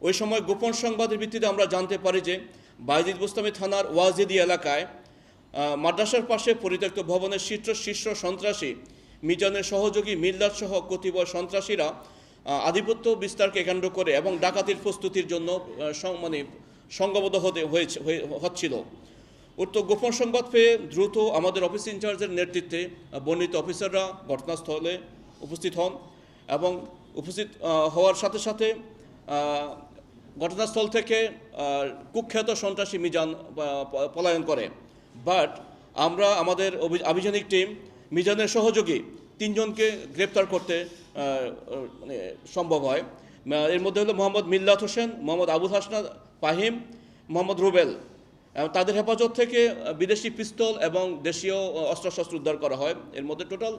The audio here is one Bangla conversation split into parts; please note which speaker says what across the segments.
Speaker 1: ওই সময় গোপন সংবাদের ভিত্তিতে আমরা জানতে পারি যে বায়েজিদ বোস্তামি থানার ওয়াজিদি এলাকায় মাদ্রাসার পাশে পরিত্যক্ত ভবনের শীর্ষ সন্ত্রাসী মিজানের সহযোগী মিল্লাত সহ কতিপয় সন্ত্রাসীরা আধিপত্য বিস্তারকে কেন্দ্র করে এবং ডাকাতির প্রস্তুতির জন্য সংঘবদ্ধ হচ্ছিল। উক্ত গোপন সংবাদ পেয়ে দ্রুত আমাদের অফিস ইনচার্জের নেতৃত্বে বর্ণিত অফিসাররা ঘটনাস্থলে উপস্থিত হন এবং উপস্থিত হওয়ার সাথে সাথে ঘটনাস্থল থেকে কুখ্যাত সন্ত্রাসী মিজান পলায়ন করে। বাট আমরা আমাদের আভিযানিক টিম মিজানের সহযোগী 3 জনকে গ্রেপ্তার করতে সম্ভব হয়। এর মধ্যে হলো মোহাম্মদ মিল্লাত হোসেন, মোহাম্মদ আবুল হাসনাত ফাহিম, মোহাম্মদ রুবেল। তাদের হেফাজত থেকে বিদেশি পিস্তল এবং দেশীয় অস্ত্রশস্ত্র উদ্ধার করা হয়। এর মধ্যে টোটাল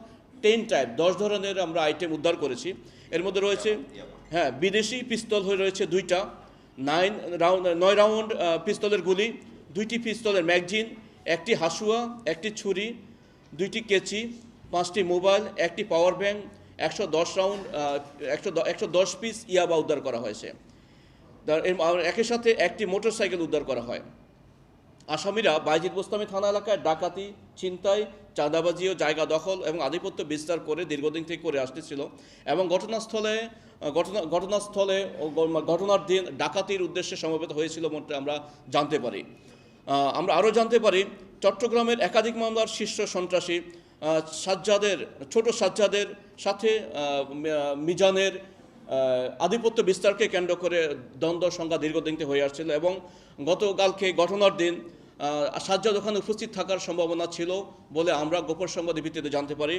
Speaker 1: 10 ধরনের আমরা আইটেম উদ্ধার করেছি। এর মধ্যে রয়েছে বিদেশি পিস্তল রয়েছে 2টা, 9 রাউন্ড পিস্তলের গুলি, 2টি পিস্তলের ম্যাগজিন, 1টি হাসুয়া, 1টি ছুরি, 2টি কেচি, 5টি মোবাইল, 1টি পাওয়ার ব্যাংক, 110 পিস ইয়াবা উদ্ধার করা হয়েছে। একই সাথে 1টি মোটরসাইকেল উদ্ধার করা হয়। আসামিরা বায়েজিদ বোস্তামি থানা এলাকায় ডাকাতি, ছিনতাই, চাঁদাবাজি ও জায়গা দখল এবং আধিপত্য বিস্তার করে দীর্ঘদিন থেকে করে আসতেছিল এবং ঘটনার দিন ডাকাতির উদ্দেশ্যে সমবেত হয়েছিল বলে আমরা জানতে পারি। আমরা আরও জানতে পারি চট্টগ্রামের একাধিক মামলার শীর্ষ সন্ত্রাসী ছোট সাজ্জাদের সাথে মিজানের আধিপত্য বিস্তারকে কেন্দ্র করে দ্বন্দ্ব সংঘাত দীর্ঘদিন থেকে হয়ে আসছিল এবং গতকালকে ঘটনার দিন সাজ্জাদ ওখানে উপস্থিত থাকার সম্ভাবনা ছিল বলে আমরা গোপন সংবাদের ভিত্তিতে জানতে পারি।